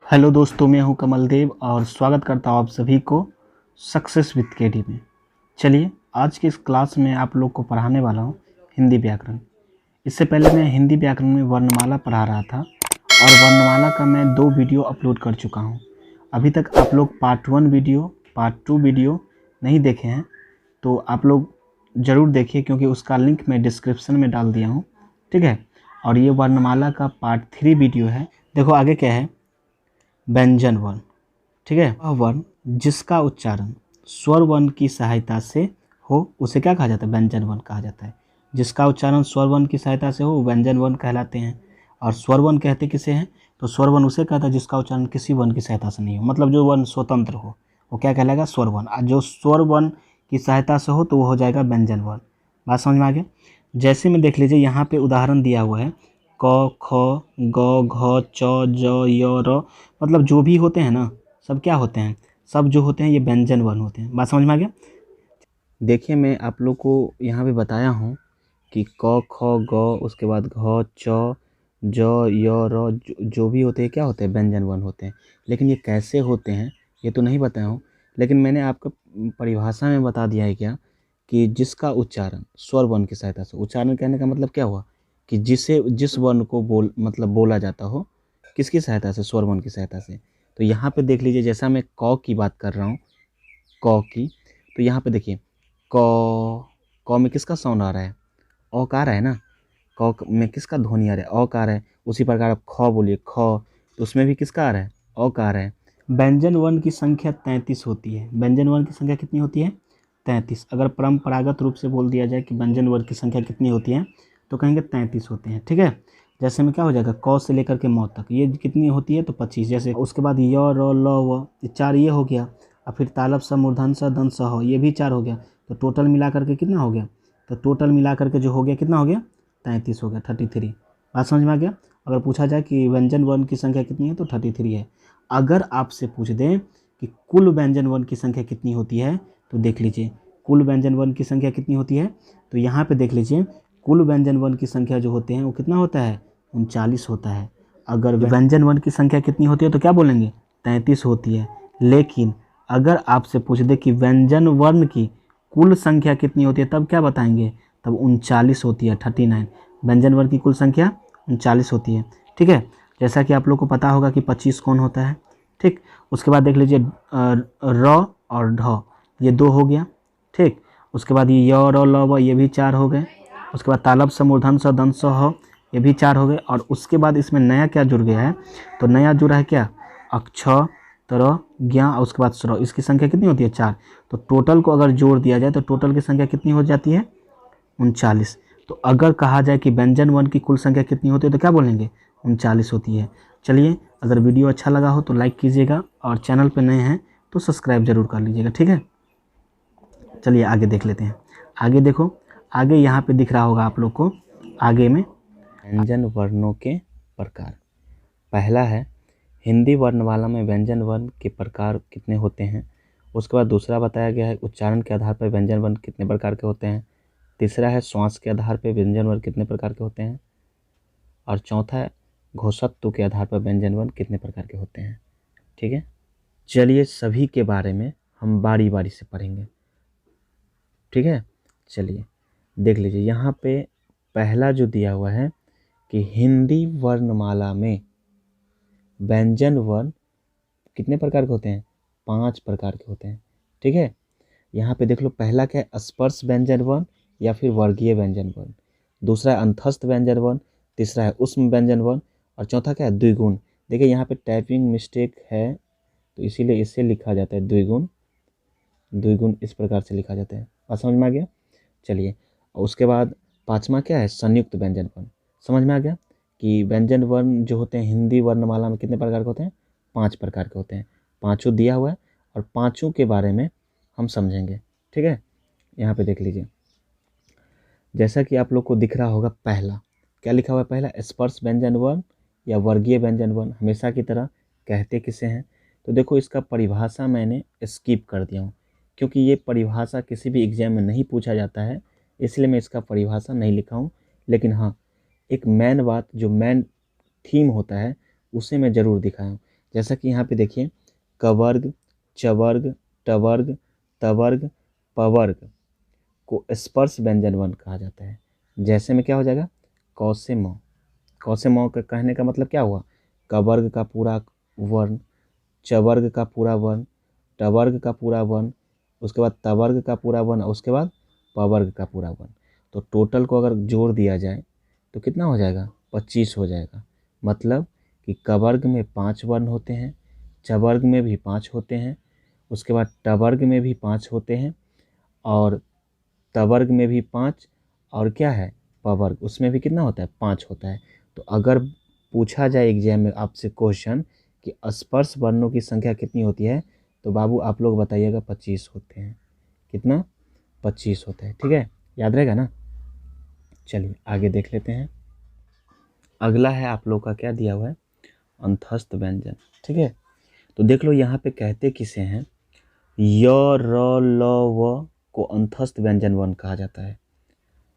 Hello दोस्तों, मैं हूं कमल देव और स्वागत करता हूं आप सभी को सक्सेस विद केडी में। चलिए, आज की इस क्लास में आप लोग को पढ़ाने वाला हूं हिंदी व्याकरण। इससे पहले मैं हिंदी व्याकरण में वर्णमाला पढ़ा रहा था और वर्णमाला का मैं 2 वीडियो अपलोड कर चुका हूं। अभी तक आप लोग पार्ट 1 वीडियो, पार्ट 2 वीडियो नहीं देखे हैं तो आप लोग ज़रूर देखिए, क्योंकि उसका लिंक मैं डिस्क्रिप्शन में डाल दिया हूँ। ठीक है, और ये वर्णमाला का पार्ट 3 वीडियो है। देखो आगे क्या है, व्यंजन वर्ण। ठीक है, वह वर्ण जिसका उच्चारण स्वर वर्ण की सहायता से हो उसे क्या कहा जाता है? व्यंजन वर्ण कहा जाता है। जिसका उच्चारण स्वर वर्ण की सहायता से हो व्यंजन वर्ण कहलाते हैं। और स्वर वर्ण कहते किसे हैं? तो स्वर वर्ण उसे कहता है जिसका उच्चारण किसी वर्ण की सहायता से नहीं हो, मतलब जो वर्ण स्वतंत्र हो वो क्या कहलाएगा? स्वर वर्ण। और जो स्वर वर्ण की सहायता से हो तो वो हो जाएगा व्यंजन वर्ण। बात समझ में आ गया? जैसे में देख लीजिए, यहाँ पे उदाहरण दिया हुआ है क, ख, ग, घ, च, ज, य, र, मतलब जो भी होते हैं ना, सब क्या होते हैं? सब जो होते हैं ये व्यंजन वर्ण होते हैं। बात समझ में आ गया? देखिए, मैं आप लोग को यहाँ पे बताया हूँ कि क, ख, ग, उसके बाद घ, च, ज, य, र, जो भी होते हैं क्या होते हैं? व्यंजन वर्ण होते हैं। लेकिन ये कैसे होते हैं ये तो नहीं बताया हूँ, लेकिन मैंने आपको परिभाषा में बता दिया है क्या, कि जिसका उच्चारण स्वर वर्ण की सहायता से। उच्चारण कहने का मतलब क्या हुआ कि जिस वर्ण को बोला जाता हो, किसकी सहायता से? स्वर वर्ण की सहायता से। तो यहाँ पे देख लीजिए, जैसा मैं क की बात कर रहा हूँ, क की, तो यहाँ पे देखिए क में किसका साउंड आ रहा है? अ का आ रहा है ना। में किसका ध्वनि आ रहा है? अ का आ रहा है। उसी प्रकार आप ख बोलिए, ख, तो उसमें भी किसका आ रहा है? अ का आ रहा है। व्यंजन वर्ण की संख्या 33 होती है। व्यंजन वर्ण की संख्या कितनी होती है? 33। अगर परंपरागत रूप से बोल दिया जाए कि व्यंजन वर्ण की संख्या कितनी होती है तो कहेंगे 33 होते हैं। ठीक है, जैसे में क्या हो जाएगा, क से लेकर के म तक ये कितनी होती है? तो 25। जैसे उसके बाद य, र, ल, व, ये 4 ये हो गया। और फिर तालव्य स, मूर्धन्य स, दंत स, ह, ये भी 4 हो गया। तो टोटल मिला करके कितना हो गया? तो टोटल मिला करके जो हो गया कितना हो गया? 33 हो गया, 33। बात समझ में आ गया? अगर पूछा जाए कि व्यंजन वर्ण की संख्या कितनी है तो 33 है। अगर आपसे पूछ दें कि कुल व्यंजन वर्ण की संख्या कितनी होती है तो देख लीजिए, कुल व्यंजन वर्ण की संख्या कितनी होती है। तो यहाँ पे देख लीजिए, कुल व्यंजन वर्ण की संख्या जो होते हैं वो कितना होता है? 39 होता है। अगर व्यंजन वर्ण की संख्या कितनी होती है तो क्या बोलेंगे? 33 होती है। लेकिन अगर आपसे पूछ दे कि व्यंजन वर्ण की कुल संख्या कितनी होती है तब क्या बताएंगे? तब 39 होती है, 39। व्यंजन वर्ण की कुल संख्या 39 होती है। ठीक है, जैसा कि आप लोग को पता होगा कि 25 कौन होता है। ठीक, उसके बाद देख लीजिए र और ढ, ये 2 हो गया। ठीक, उसके बाद ये य, र, ल, व, ये भी 4 हो गए। उसके बाद तालव्य स, मूर्धन्य स, दंत स, ह, ये भी 4 हो गए। और उसके बाद इसमें नया क्या जुड़ गया है? तो नया जुड़ा है क्या? अक्ष, तर, ज्ञा, और उसके बाद स्र। इसकी संख्या कितनी होती है? 4। तो टोटल को अगर जोड़ दिया जाए तो टोटल की संख्या कितनी हो जाती है? 39। तो अगर कहा जाए कि व्यंजन वर्ण की कुल संख्या कितनी होती है तो क्या बोलेंगे? 39 होती है। चलिए, अगर वीडियो अच्छा लगा हो तो लाइक कीजिएगा और चैनल पर नए हैं तो सब्सक्राइब जरूर कर लीजिएगा। ठीक है, चलिए आगे देख लेते हैं। आगे देखो, आगे यहाँ पे दिख रहा होगा आप लोग को, आगे में व्यंजन वर्णों के प्रकार। पहला है हिंदी वर्णमाला में व्यंजन वर्ण के प्रकार कितने होते हैं। उसके बाद दूसरा बताया गया है उच्चारण के आधार पर व्यंजन वर्ण कितने प्रकार के होते हैं। तीसरा है श्वास के आधार पर व्यंजन वर्ण कितने प्रकार के होते हैं। और चौथा है घोषत्व के आधार पर व्यंजन वर्ण कितने प्रकार के होते हैं। ठीक है, चलिए सभी के बारे में हम बारी बारी से पढ़ेंगे। ठीक है, चलिए देख लीजिए, यहाँ पे पहला जो दिया हुआ है कि हिंदी वर्णमाला में व्यंजन वर्ण कितने प्रकार के होते हैं? 5 प्रकार के होते हैं। ठीक है, यहाँ पे देख लो, पहला क्या है? स्पर्श व्यंजन वर्ण या फिर वर्गीय व्यंजन वर्ण। दूसरा है अंतस्थ व्यंजन वर्ण। तीसरा है ऊष्म व्यंजन वर्ण। और चौथा क्या है? द्विगुण। देखिए यहाँ पे टाइपिंग मिस्टेक है तो इसीलिए इससे लिखा जाता है द्विगुण। द्विगुण इस प्रकार से लिखा जाता है। बात समझ में आ गया? चलिए, और उसके बाद पांचवा क्या है? संयुक्त व्यंजन वर्ण। समझ में आ गया कि व्यंजन वर्ण जो होते हैं हिंदी वर्णमाला में कितने प्रकार के होते हैं? 5 प्रकार के होते हैं। पांचों दिया हुआ है और पांचों के बारे में हम समझेंगे। ठीक है, यहाँ पे देख लीजिए, जैसा कि आप लोग को दिख रहा होगा, पहला क्या लिखा हुआ है? पहला स्पर्श व्यंजन वर्ण या वर्गीय व्यंजन वर्ण हमेशा की तरह कहते किसे हैं? तो देखो, इसका परिभाषा मैंने स्किप कर दिया हूँ, क्योंकि ये परिभाषा किसी भी एग्जाम में नहीं पूछा जाता है, इसलिए मैं इसका परिभाषा नहीं लिखा हूँ। लेकिन हाँ, एक मेन बात जो मेन थीम होता है उसे मैं ज़रूर दिखाया हूँ। जैसा कि यहाँ पे देखिए कवर्ग, चवर्ग, टवर्ग, तवर्ग, पवर्ग को स्पर्श व्यंजन वर्ण कहा जाता है। जैसे में क्या हो जाएगा, कौ से मौ। कौ से मौ का कहने का मतलब क्या हुआ, कवर्ग का पूरा वर्ण, चवर्ग का पूरा वर्ण, टवर्ग का पूरा वर्ण, उसके बाद तवर्ग का पूरा वर्ण, उसके बाद पवर्ग का पूरा वर्ण। तो टोटल को अगर जोड़ दिया जाए तो कितना हो जाएगा, 25 हो जाएगा। मतलब कि कवर्ग में 5 वर्ण होते हैं, चवर्ग में भी 5 होते हैं, उसके बाद टवर्ग में भी 5 होते हैं, और तवर्ग में भी 5, और क्या है पवर्ग, उसमें भी कितना होता है, 5 होता है। तो अगर पूछा जाए एग्जाम में आपसे क्वेश्चन कि स्पर्श वर्णों की संख्या कितनी होती है, तो बाबू आप लोग बताइएगा 25 होते हैं। कितना, 25 होता है। ठीक है, याद रहेगा ना। चलिए आगे देख लेते हैं। अगला है आप लोग का क्या दिया हुआ है, अंतस्थ व्यंजन। ठीक है, तो देख लो यहाँ पे कहते किसे हैं, य र ल व को अंतस्थ व्यंजन वर्ण कहा जाता है।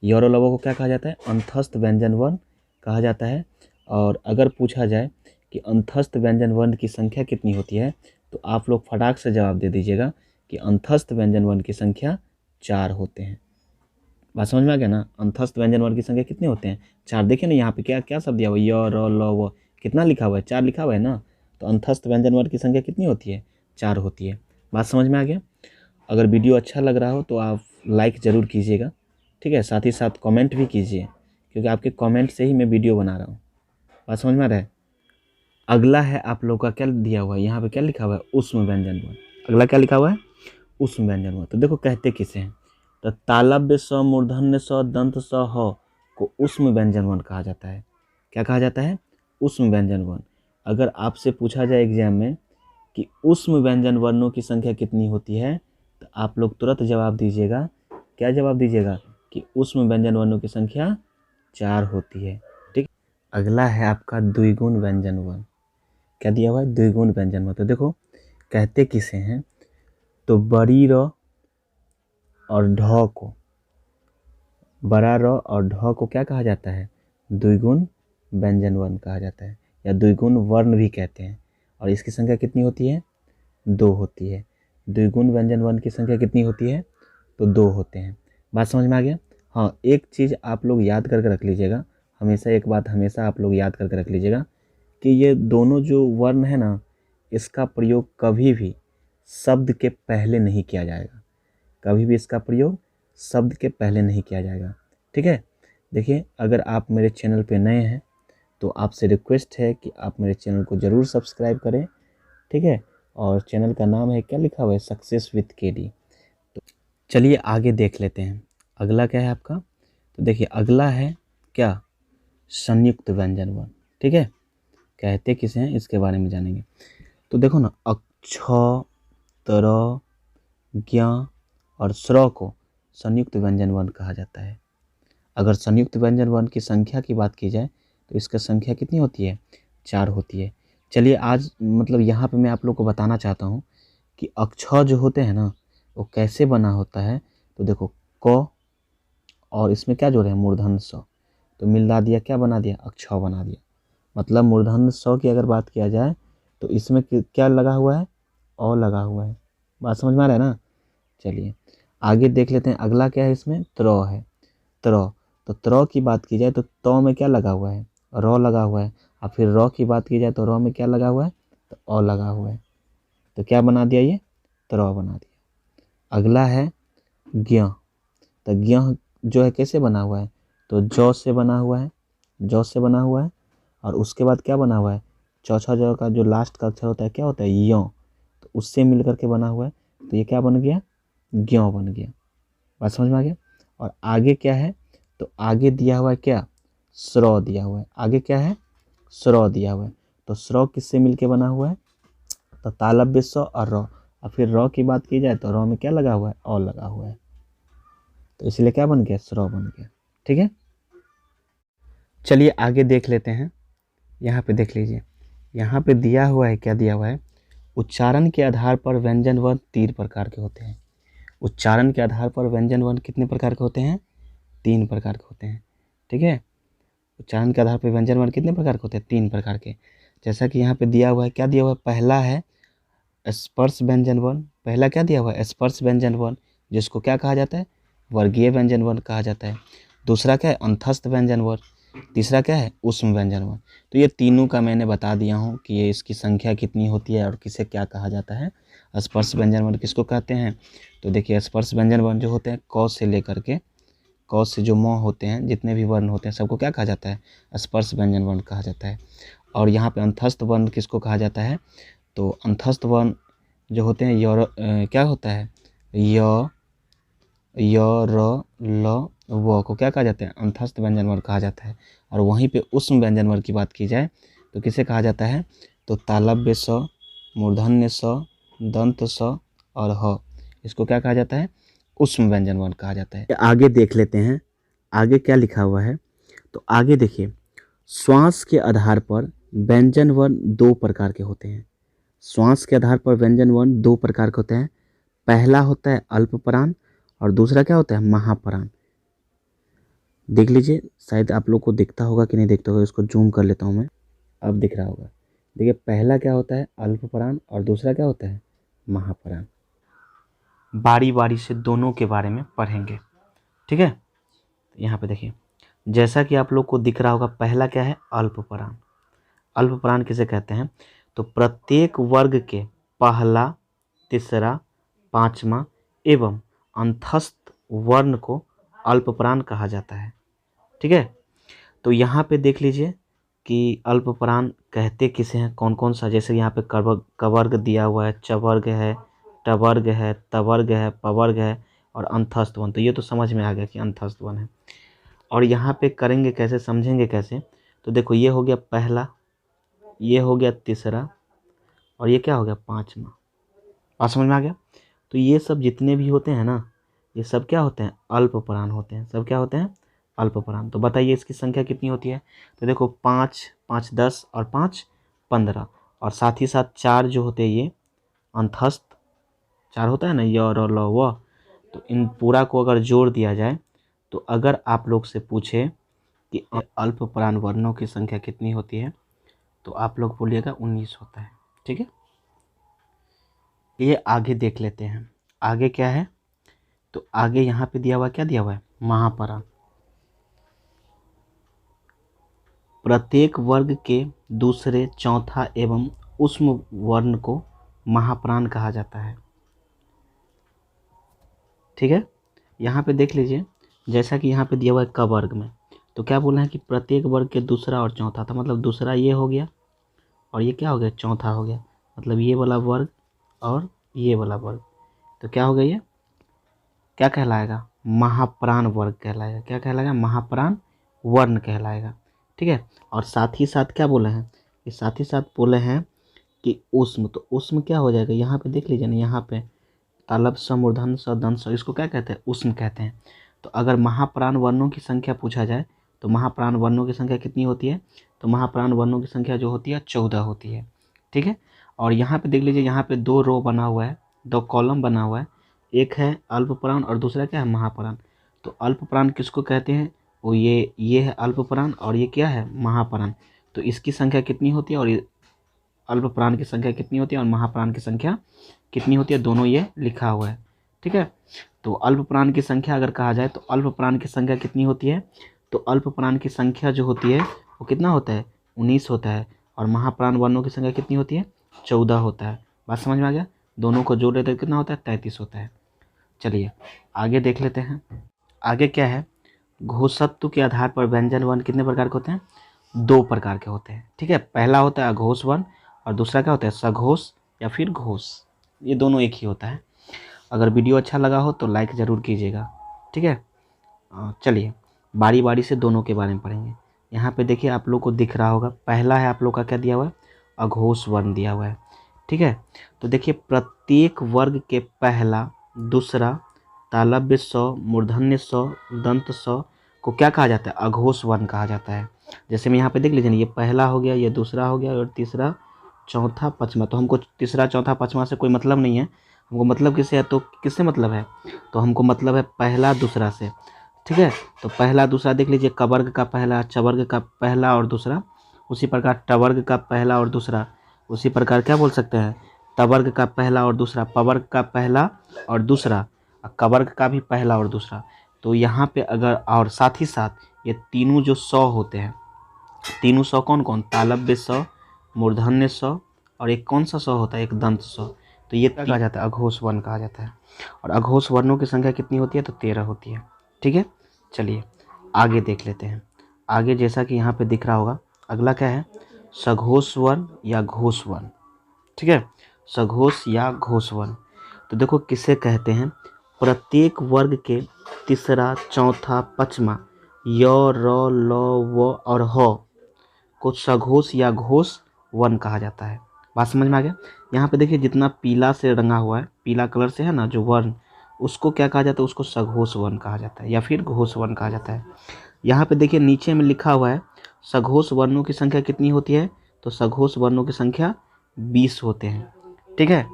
य र ल व को क्या कहा जाता है, अंतस्थ व्यंजन वर्ण कहा जाता है। और अगर पूछा जाए कि अंतस्थ व्यंजन वर्ण की संख्या कितनी होती है, तो आप लोग फटाक से जवाब दे दीजिएगा कि अंतस्थ व्यंजन वर्ण की संख्या 4 होते हैं। बात समझ में आ गया ना, अंतस्थ व्यंजन वर्ण की संख्या कितने होते हैं, 4। देखिए ना यहाँ पे क्या क्या शब्द दिया हुआ है, य र ल व, कितना लिखा हुआ है, 4 लिखा हुआ है ना। तो अंतस्थ व्यंजन वर्ण की संख्या कितनी होती है, 4 होती है। बात समझ में आ गया। अगर वीडियो अच्छा लग रहा हो तो आप लाइक ज़रूर कीजिएगा। ठीक है, साथ ही साथ कमेंट भी कीजिए, क्योंकि आपके कमेंट से ही मैं वीडियो बना रहा हूँ। बात समझ में आ रहा है। अगला है आप लोग का क्या दिया हुआ है, यहाँ पे क्या लिखा हुआ है, ऊष्म व्यंजन वर्ण। अगला क्या लिखा हुआ है, ऊष्म व्यंजन वर्ण। तो देखो कहते किसे हैं, तो तालव्य स, मूर्धन्य स, दंत स, ह को ऊष्म व्यंजन वर्ण कहा जाता है। क्या कहा जाता है, ऊष्म व्यंजन वर्ण। अगर आपसे पूछा जाए एग्जाम में कि ऊष्म व्यंजन वर्णों की संख्या कितनी होती है, तो आप लोग तुरंत जवाब दीजिएगा। क्या जवाब दीजिएगा, कि ऊष्म व्यंजन वर्णों की संख्या 4 होती है। ठीक, अगला है आपका द्विगुण व्यंजन वर्ण। क्या दिया हुआ है, द्विगुण व्यंजन वर्ण। तो देखो कहते किसे हैं, तो बड़ी र और ढ को, बड़ा र और ढ को क्या कहा जाता है, द्विगुण व्यंजन वर्ण कहा जाता है, या द्विगुण वर्ण भी कहते हैं। और इसकी संख्या कितनी होती है, 2 होती है। द्विगुण व्यंजन वर्ण की संख्या कितनी होती है, तो 2 होते हैं। बात समझ में आ गया। हाँ, एक चीज़ आप लोग याद करके रख लीजिएगा, हमेशा एक बात हमेशा आप लोग याद करके रख लीजिएगा कि ये दोनों जो वर्ण है ना, इसका प्रयोग कभी भी शब्द के पहले नहीं किया जाएगा। कभी भी इसका प्रयोग शब्द के पहले नहीं किया जाएगा। ठीक है, देखिए अगर आप मेरे चैनल पे नए हैं तो आपसे रिक्वेस्ट है कि आप मेरे चैनल को ज़रूर सब्सक्राइब करें। ठीक है, और चैनल का नाम है, क्या लिखा हुआ है, सक्सेस विद केडी। तो चलिए आगे देख लेते हैं। अगला क्या है आपका, तो देखिए अगला है क्या, संयुक्त व्यंजन वर्ण। ठीक है, कहते किसे हैं इसके बारे में जानेंगे। तो देखो ना, अक्ष, तर, ज्ञ और स्र को संयुक्त व्यंजन वर्ण कहा जाता है। अगर संयुक्त व्यंजन वर्ण की संख्या की बात की जाए तो इसका संख्या कितनी होती है, 4 होती है। चलिए आज मतलब यहाँ पे मैं आप लोग को बताना चाहता हूँ कि अक्षर जो होते हैं ना, वो कैसे बना होता है। तो देखो क, और इसमें क्या जोड़े हैं, मूर्धन्य स, तो मिला दिया, क्या बना दिया, अक्षर बना दिया। मतलब मूर्धन्य स की अगर बात किया जाए तो इसमें क्या लगा हुआ है, अ लगा हुआ है। बात समझ में आ रहा है ना। चलिए आगे देख लेते हैं। अगला क्या है, इसमें त्र है, त्र। तो त्र की बात की जाए तो त में क्या लगा हुआ है, र लगा हुआ है। और फिर र की बात की जाए तो र में क्या लगा हुआ है, तो अ लगा हुआ है। तो क्या बना दिया, ये त्र बना दिया। अगला है ज्ञ। तो ज्ञ जो है कैसे बना हुआ है, तो ज से बना हुआ है, ज से बना हुआ है। और उसके बाद क्या बना हुआ है, चौथा ज का जो लास्ट का अक्षर होता है क्या होता है, य, तो उससे मिल करके बना हुआ है। तो ये क्या बन गया, ज्ञ बन गया। बात समझ में आ गया। और आगे क्या है, तो आगे दिया हुआ है क्या, स्र दिया हुआ है। आगे क्या है, स्र दिया हुआ है। तो स्र किससे मिलके बना हुआ है, तो तालव्य स और र। और फिर र की बात की जाए तो र में क्या लगा हुआ है, अ लगा हुआ है। तो इसलिए क्या बन गया, स्र बन गया। ठीक है, चलिए आगे देख लेते हैं। यहाँ पे देख लीजिए, यहाँ पे दिया हुआ है, क्या दिया हुआ है, उच्चारण के आधार पर व्यंजन वर्ण 3 प्रकार के होते हैं। उच्चारण के आधार पर व्यंजन वर्ण कितने प्रकार के होते हैं, 3 प्रकार के होते हैं। ठीक है, उच्चारण के आधार पर व्यंजन वर्ण कितने प्रकार के होते हैं, 3 प्रकार के। जैसा कि यहाँ पे दिया हुआ है, क्या दिया हुआ है, पहला है स्पर्श व्यंजन वर्ण। पहला क्या दिया हुआ है, स्पर्श व्यंजन वर्ण, जिसको क्या कहा जाता है, वर्गीय व्यंजन वर्ण कहा जाता है। दूसरा क्या है, अंतस्थ व्यंजन वर्ण। तीसरा क्या है, ऊष्म व्यंजन वर्ण। तो ये तीनों का मैंने बता दिया हूँ कि ये इसकी संख्या कितनी होती है और किसे क्या कहा जाता है। स्पर्श व्यंजन वर्ण किसको कहते हैं, तो देखिए स्पर्श व्यंजन वर्ण जो होते हैं क से लेकर के, क से जो म होते हैं, जितने भी वर्ण होते हैं सबको क्या कहा जाता है, स्पर्श व्यंजन वर्ण कहा जाता है। और यहाँ पे अंतस्थ वर्ण किसको कहा जाता है, तो अंतस्थ वर्ण जो होते हैं क्या होता है, य र ल व को क्या कहा जाता है, अंतस्थ व्यंजन वर्ण कहा जाता है। और वहीं पे ऊष्म व्यंजन वर्ण की बात की जाए तो किसे कहा जाता है, तो तालव्य स, मूर्धन्य स, दंत स और ह, इसको क्या कहा जाता है, ऊष्म व्यंजन वर्ण कहा जाता है। आगे देख लेते हैं, आगे क्या लिखा हुआ है। तो आगे देखिए, श्वास के आधार पर व्यंजन वर्ण दो प्रकार के होते हैं। श्वास के आधार पर व्यंजन वर्ण दो प्रकार के होते हैं। पहला होता है अल्पप्राण और दूसरा क्या होता है, महाप्राण। देख लीजिए, शायद आप लोग को दिखता होगा कि नहीं दिखता होगा, इसको जूम कर लेता हूँ मैं, अब दिख रहा होगा। देखिए पहला क्या होता है, अल्पप्राण और दूसरा क्या होता है, महाप्राण। बारी बारी से दोनों के बारे में पढ़ेंगे, ठीक है। यहाँ पे देखिए, जैसा कि आप लोग को दिख रहा होगा, पहला क्या है, अल्पप्राण। अल्पप्राण किसे कहते हैं, तो प्रत्येक वर्ग के पहला, तीसरा, पांचवा एवं अंतस्थ वर्ण को अल्पप्राण कहा जाता है, ठीक है। तो यहाँ पे देख लीजिए कि अल्पप्राण कहते किसे हैं, कौन कौन सा, जैसे यहाँ पे कवर्ग दिया हुआ है, चवर्ग है, टवर्ग है, तवर्ग है, पवर्ग है और अंतस्थ वर्ण। तो ये तो समझ में आ गया कि अंतस्थ वर्ण है। और यहाँ पे करेंगे कैसे, समझेंगे कैसे, तो देखो ये हो गया पहला, ये हो गया तीसरा और ये क्या हो गया, पांचवा। बात समझ में आ गया। तो ये सब जितने भी होते हैं ना, ये सब क्या होते हैं, अल्पप्राण होते हैं। सब क्या होते हैं, अल्पप्राण। तो बताइए इसकी संख्या कितनी होती है, तो देखो 5, 5 10 और 5 15 और साथ ही साथ 4 जो होते हैं ये अंतस्थ 4 होता है ना, य र ल व। तो इन पूरा को अगर जोड़ दिया जाए, तो अगर आप लोग से पूछे कि अल्पप्राण वर्णों की संख्या कितनी होती है, तो आप लोग बोलिएगा 19 होता है, ठीक है। ये आगे देख लेते हैं, आगे क्या है, तो आगे यहाँ पे दिया हुआ, क्या दिया हुआ है, महाप्राण। प्रत्येक वर्ग के दूसरे, चौथा एवं ऊष्म वर्ण को महाप्राण कहा जाता है, ठीक है। यहाँ पे देख लीजिए, जैसा कि यहाँ पे दिया हुआ है क वर्ग में, तो क्या बोला है कि प्रत्येक वर्ग के दूसरा और चौथा था, मतलब दूसरा ये हो गया और ये क्या हो गया, चौथा हो गया, मतलब ये वाला वर्ग और ये वाला वर्ग। तो क्या हो गया, ये क्या कहलाएगा, महाप्राण वर्ग कहलाएगा। क्या कहलाएगा, महाप्राण वर्ण कहलाएगा, ठीक है। और साथ ही साथ क्या बोले हैं, कि साथ ही साथ बोले हैं कि ऊष्म, तो ऊष्म क्या हो जाएगा, यहाँ पे देख लीजिए ना, यहाँ पे तालब स, मूर्धन स, दंत स, इसको क्या कहते हैं, ऊष्म कहते हैं। तो अगर महाप्राण वर्णों की संख्या पूछा जाए, तो महाप्राण वर्णों की संख्या कितनी होती है, तो महाप्राण वर्णों की संख्या जो होती है 14 होती है, ठीक है। और यहाँ पे देख लीजिए, यहाँ पे 2 रो बना हुआ है, 2 कॉलम बना हुआ है, एक है अल्पप्राण और दूसरा क्या है, महाप्राण। तो अल्पप्राण किसको कहते हैं, वो ये है अल्पप्राण और ये क्या है, महाप्राण। तो इसकी संख्या कितनी होती है और अल्पप्राण की संख्या कितनी होती है और महाप्राण की संख्या कितनी होती है, दोनों ये लिखा हुआ है, ठीक है। तो अल्पप्राण की संख्या अगर कहा जाए, तो अल्पप्राण की संख्या कितनी होती है, तो अल्पप्राण की संख्या जो होती है वो कितना होता है, 19 होता है। और महाप्राण वर्णों की संख्या कितनी होती है, 14 होता है। बात समझ में आ गया, दोनों को जोड़ लेते कितना होता है, 33 होता है। चलिए आगे देख लेते हैं, आगे क्या है, घोषत्व के आधार पर व्यंजन वर्ण कितने प्रकार के होते हैं, 2 प्रकार के होते हैं, ठीक है। पहला होता है अघोष वर्ण और दूसरा क्या होता है, सघोष या फिर घोष। ये दोनों एक ही होता है। अगर वीडियो अच्छा लगा हो तो लाइक ज़रूर कीजिएगा, ठीक है। चलिए बारी बारी से दोनों के बारे में पढ़ेंगे। यहाँ पे देखिए आप लोग को दिख रहा होगा, पहला है आप लोग का क्या दिया हुआ है, अघोष वर्ण दिया हुआ है, ठीक है। तो देखिए प्रत्येक वर्ग के पहला, दूसरा, तालव्य स, मूर्धन्य स, दंत स को क्या कहा जाता है, अघोष वर्ण कहा जाता है। जैसे मैं यहाँ पे देख लीजिए ना, ये पहला हो गया, ये दूसरा हो गया और तीसरा, चौथा, पाँचवा। तो हमको तीसरा, चौथा, पाँचवा से कोई मतलब नहीं है, हमको मतलब किससे है, तो किससे मतलब है, तो हमको मतलब है पहला दूसरा से, ठीक है। तो पहला दूसरा देख लीजिए, कवर्ग का पहला, चवर्ग का पहला और दूसरा, उसी प्रकार टवर्ग का पहला और दूसरा, उसी प्रकार क्या बोल सकते हैं, तवर्ग का पहला और दूसरा, पवर्ग का पहला और दूसरा, और कवर्ग का भी पहला और दूसरा। तो यहाँ पे अगर, और साथ ही साथ ये तीनों जो सौ होते हैं, तीनों सौ कौन कौन, तालव्य सौ, मूर्धन्य सौ, और एक कौन सा सौ होता है, एक दंत सौ। तो ये कहा जाता है, अघोष वर्ण कहा जाता है। और अघोष वर्णों की संख्या कितनी होती है, तो 13 होती है। ठीक है, चलिए आगे देख लेते हैं। आगे जैसा कि यहाँ पे दिख रहा होगा, अगला क्या है, सघोष वर्ण या घोष वर्ण। ठीक है, सघोष या घोष वर्ण। तो देखो किसे कहते हैं, प्रत्येक वर्ग के तीसरा, चौथा, पांचवा य, र, ल, व और ह को सघोष या घोष वर्ण कहा जाता है। बात समझ में आ गया। यहाँ पे देखिए जितना पीला से रंगा हुआ है, पीला कलर से है ना जो वर्ण, उसको क्या कहा जाता है, उसको सघोष वर्ण कहा जाता है या फिर घोष वर्ण कहा जाता है। यहाँ पे देखिए नीचे में लिखा हुआ है सघोष वर्णों की संख्या कितनी होती है, तो सघोष वर्णों की संख्या 20 होते हैं। ठीक है,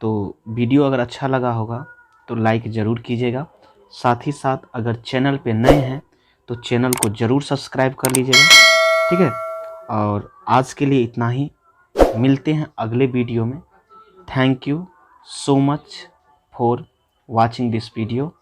तो वीडियो अगर अच्छा लगा होगा तो लाइक ज़रूर कीजिएगा। साथ ही साथ अगर चैनल पे नए हैं तो चैनल को ज़रूर सब्सक्राइब कर लीजिएगा। ठीक है, और आज के लिए इतना ही, मिलते हैं अगले वीडियो में। Thank you so much for watching this video.